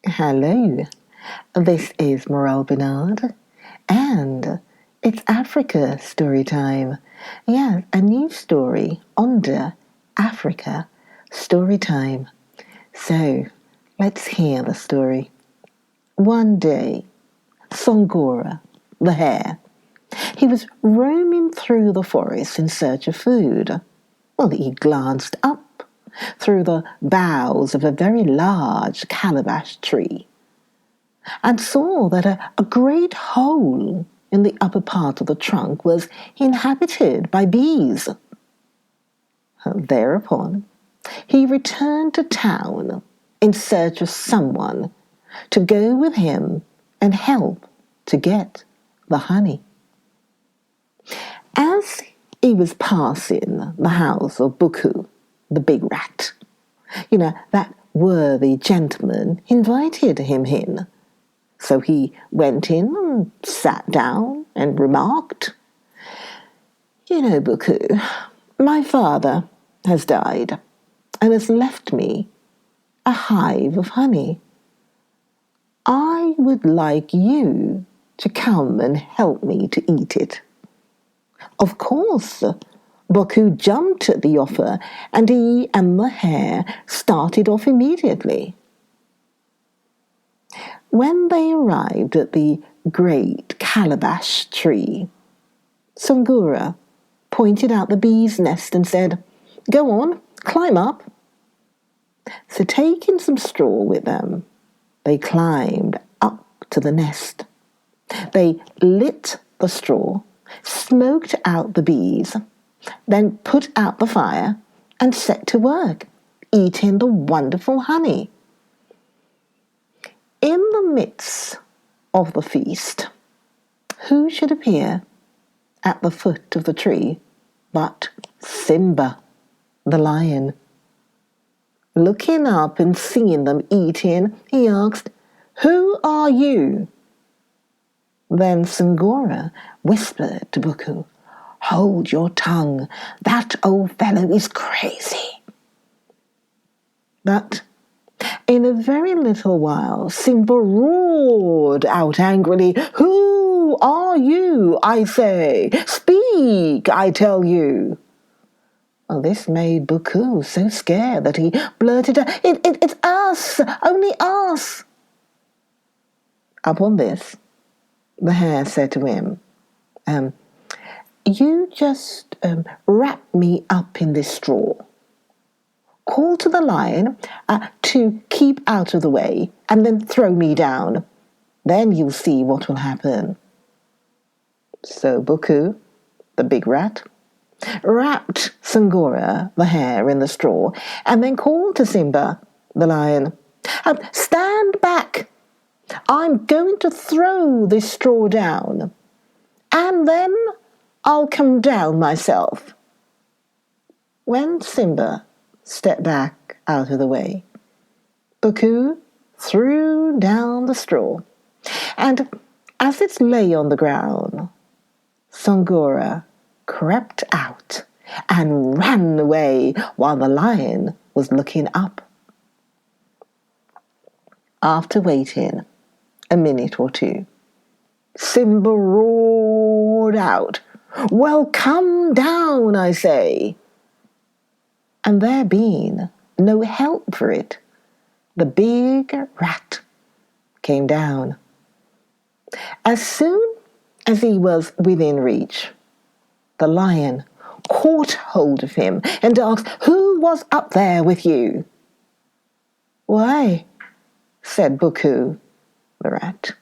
Hello, this is Morel Benard, and it's Africa StoryTime. Yeah, a new story under Africa StoryTime. So, let's hear the story. One day, Songora, the hare, he was roaming through the forest in search of food. Well, he glanced up through the boughs of a very large calabash tree and saw that a great hole in the upper part of the trunk was inhabited by bees. Thereupon, he returned to town in search of someone to go with him and help to get the honey. As he was passing the house of Buku, the big rat, that worthy gentleman invited him in. So he went in and sat down and remarked, Buku, my father has died and has left me a hive of honey. I would like you to come and help me to eat it. Of course, Buku jumped at the offer, and he and the hare started off immediately. When they arrived at the great calabash tree, Songora pointed out the bee's nest and said, "Go on, climb up." So taking some straw with them, they climbed up to the nest. They lit the straw, smoked out the bees, then put out the fire and set to work, eating the wonderful honey. In the midst of the feast, who should appear at the foot of the tree but Simba, the lion? Looking up and seeing them eating, he asked, "Who are you?" Then Songora whispered to Buku, "Hold your tongue, that old fellow is crazy." But in a very little while, Simba roared out angrily, "Who are you, I say? Speak, I tell you." Well, this made Buku so scared that he blurted out, It's us, only us." Upon this, the hare said to him, "You just wrap me up in this straw. Call to the lion to keep out of the way, and then throw me down. Then you'll see what will happen." So Buku, the big rat, wrapped Songora, the hare, in the straw, and then called to Simba, the lion, "Stand back! I'm going to throw this straw down, and then I'll come down myself." When Simba stepped back out of the way, Buku threw down the straw, and as it lay on the ground, Songora crept out and ran away while the lion was looking up. After waiting a minute or two, Simba roared out, "Well, come down, I say." And there being no help for it, the big rat came down. As soon as he was within reach, the lion caught hold of him and asked, "Who was up there with you?" "Why," said Buku, the rat,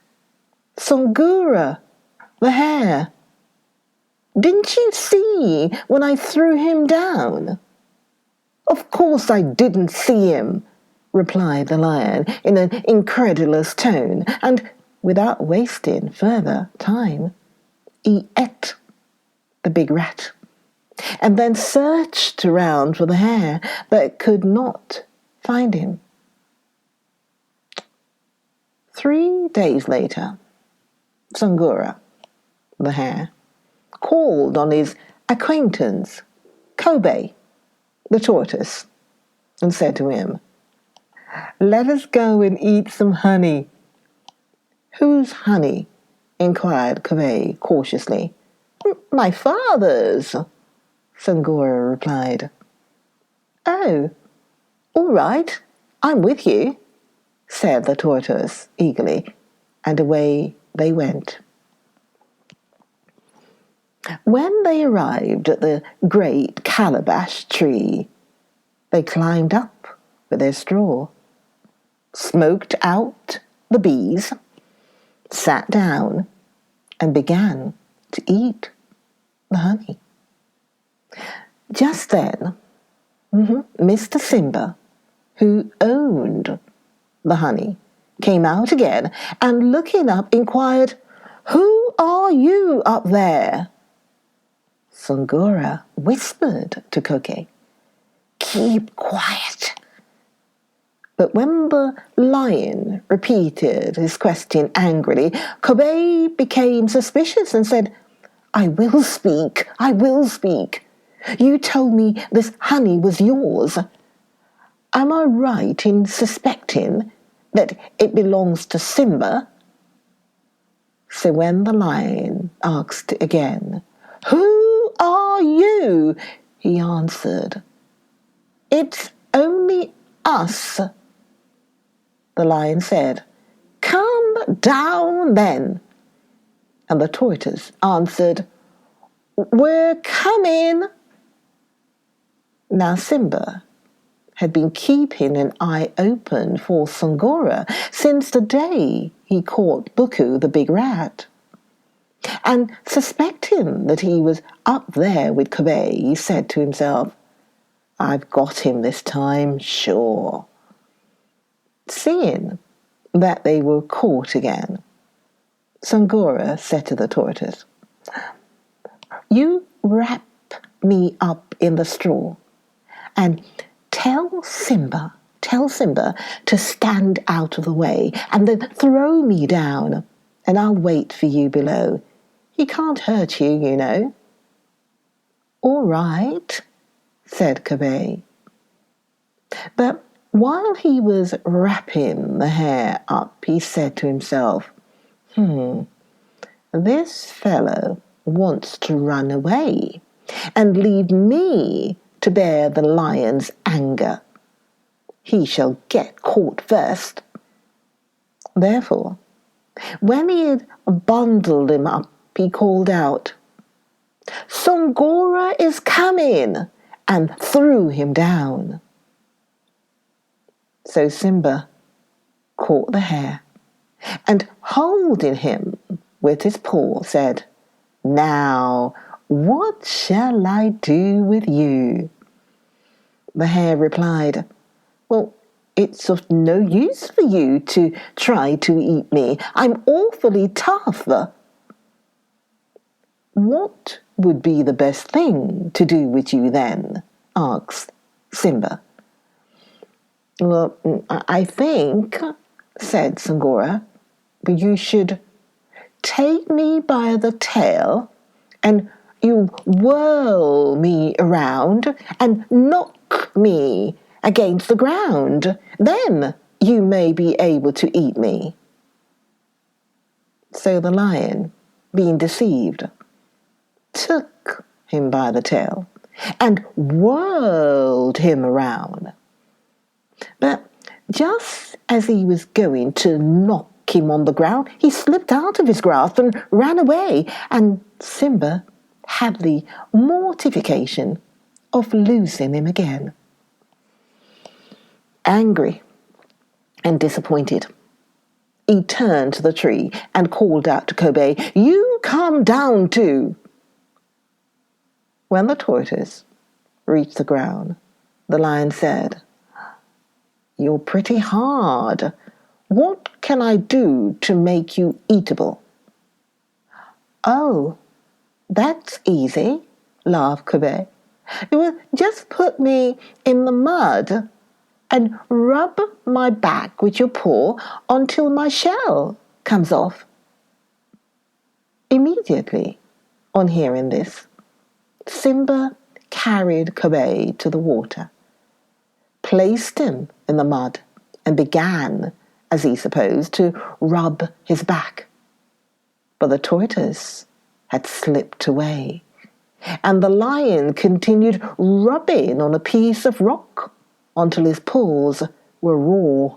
"Songora, the hare. Didn't you see when I threw him down?" "Of course I didn't see him," replied the lion in an incredulous tone, and without wasting further time, he ate the big rat, and then searched around for the hare, but could not find him. 3 days later, Songora, the hare, called on his acquaintance, Kobe, the tortoise, and said to him, Let us go and eat some honey." "Whose honey?" inquired Kobe cautiously. "My father's," Sangora replied. "Oh, all right, I'm with you," said the tortoise eagerly, and away they went. When they arrived at the great calabash tree, they climbed up with their straw, smoked out the bees, sat down, and began to eat the honey. Just then, Mr. Simba, who owned the honey, came out again and, looking up, inquired, "Who are you up there?" Sangora whispered to Koke, "Keep quiet." But when the lion repeated his question angrily, Kobe became suspicious and said, I will speak. You told me this honey was yours. Am I right in suspecting that it belongs to Simba?" So when the lion asked again, "Who are you?" he answered, "It's only us." The lion said, "Come down then." And the tortoise answered, "We're coming." Now Simba had been keeping an eye open for Sangora since the day he caught Buku the big rat. And suspecting that he was up there with Kobe, he said to himself, "I've got him this time, sure." Seeing that they were caught again, Sangora said to the tortoise, "You wrap me up in the straw and tell Simba to stand out of the way and then throw me down, and I'll wait for you below. He can't hurt you, you know." "All right," said Kobe. But while he was wrapping the hare up, he said to himself, "This fellow wants to run away and leave me to bear the lion's anger. He shall get caught first." Therefore, when he had bundled him up, he called out, "Sangora is coming," and threw him down. So Simba caught the hare and, holding him with his paw, said, "Now, what shall I do with you?" The hare replied, "Well, it's of no use for you to try to eat me. I'm awfully tough." "What would be the best thing to do with you then?" asked Simba. "Well, I think," said Sangora, "you should take me by the tail and you whirl me around and knock me against the ground. Then you may be able to eat me." So the lion, being deceived, took him by the tail and whirled him around. But just as he was going to knock him on the ground, he slipped out of his grasp and ran away, and Simba had the mortification of losing him again. Angry and disappointed, he turned to the tree and called out to Kobe, "You come down too." When the tortoise reached the ground, the lion said, "You're pretty hard. What can I do to make you eatable?" "Oh, that's easy," laughed Kobe. "You will just put me in the mud and rub my back with your paw until my shell comes off." Immediately, on hearing this, Simba carried Kobe to the water, placed him in the mud, and began, as he supposed, to rub his back. But the tortoise had slipped away, and the lion continued rubbing on a piece of rock until his paws were raw.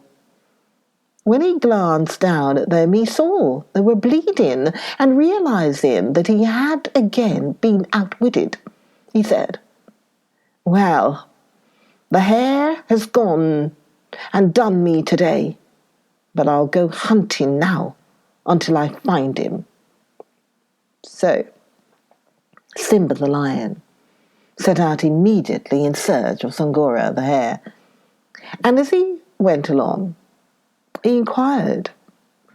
When he glanced down at them, he saw they were bleeding, and realizing that he had again been outwitted, he said, "Well, the hare has gone and done me today, but I'll go hunting now until I find him." So Simba the lion set out immediately in search of Sangora the hare, and as he went along, he inquired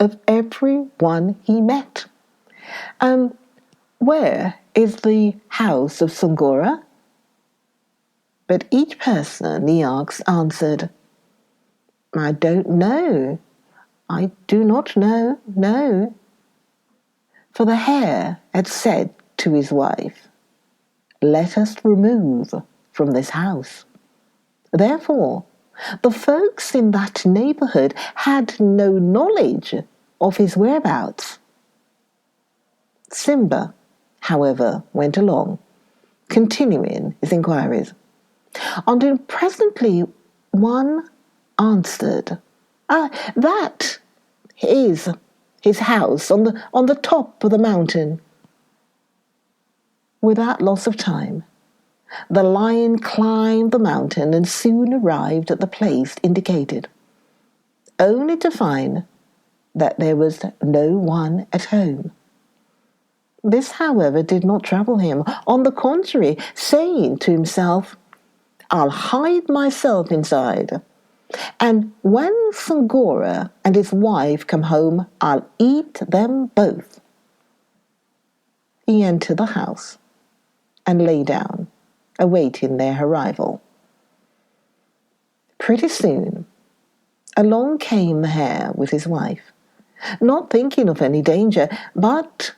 of everyone he met, "Where is the house of Sangora?" But each person he asked answered, "I don't know. I do not know, no." For the hare had said to his wife, "Let us remove from this house." Therefore, the folks in that neighborhood had no knowledge of his whereabouts. Simba, however, went along, continuing his inquiries, until presently one answered, "That is his house on the top of the mountain." Without loss of time, the lion climbed the mountain and soon arrived at the place indicated, only to find that there was no one at home. This, however, did not trouble him. On the contrary, saying to himself, "I'll hide myself inside, and when Sangora and his wife come home, I'll eat them both." He entered the house and lay down, awaiting their arrival. Pretty soon, along came the hare with his wife, not thinking of any danger, but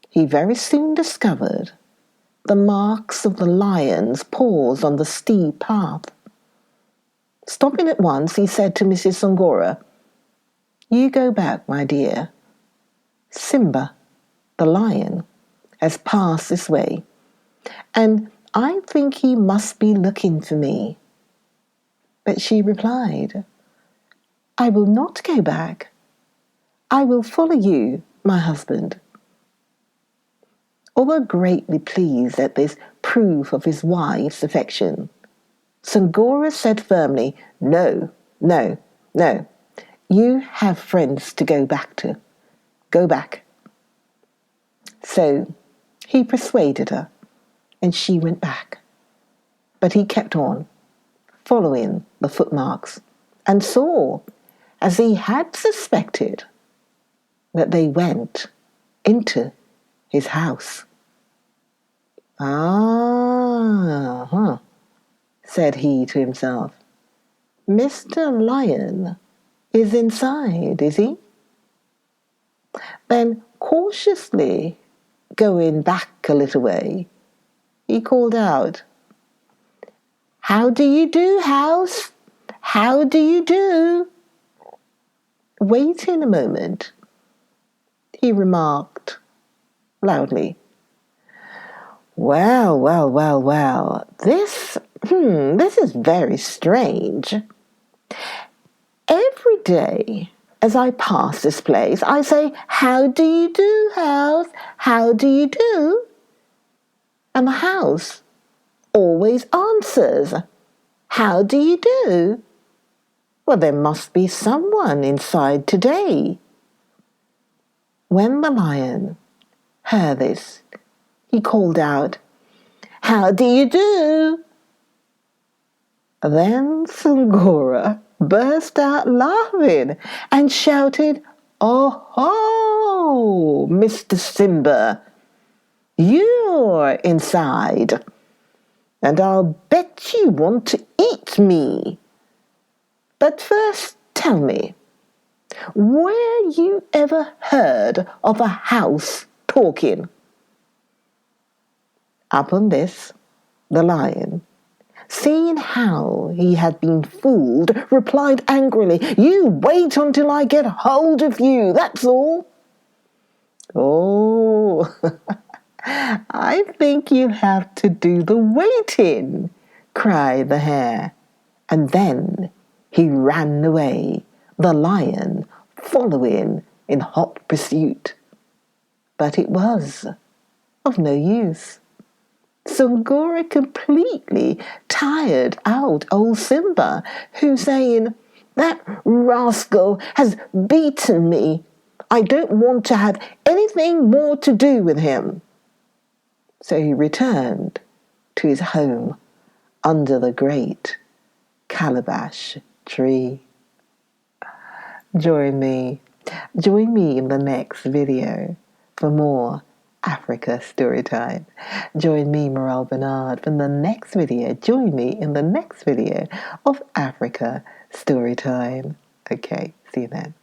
he very soon discovered the marks of the lion's paws on the steep path. Stopping at once, he said to Mrs. Sangora, "You go back, my dear. Simba, the lion, has passed this way, and I think he must be looking for me." But she replied, "I will not go back. I will follow you, my husband." Although greatly pleased at this proof of his wife's affection, Sangora said firmly, "No, no, no. You have friends to go back to. Go back." So he persuaded her, and she went back. But he kept on, following the footmarks, and saw, as he had suspected, that they went into his house. Said he to himself. "Mr. Lion is inside, is he?" Then, cautiously going back a little way, he called out, "How do you do, house? How do you do?" Waiting a moment, he remarked loudly, "Well, well, well, well, this is very strange. Every day as I pass this place, I say, 'How do you do, house? How do you do?' And the house always answers, 'How do you do?' Well, there must be someone inside today." When the lion heard this, he called out, "How do you do?" Then Sangora burst out laughing and shouted, "Oh, Mr. Simba, you're inside, and I'll bet you want to eat me. But first tell me, where you ever heard of a house talking?" Upon this, the lion seeing how he had been fooled, replied angrily, "You wait until I get hold of you, that's all." "Oh, I think you'll have to do the waiting," cried the hare. And then he ran away, the lion following in hot pursuit. But it was of no use. Sungura completely tired out old Simba, who saying, "That rascal has beaten me. I don't want to have anything more to do with him." So he returned to his home under the great calabash tree. Join me in the next video for more Africa Storytime. Join me, Morel Benard, from the next video. Join me in the next video of Africa Storytime. Okay, see you then.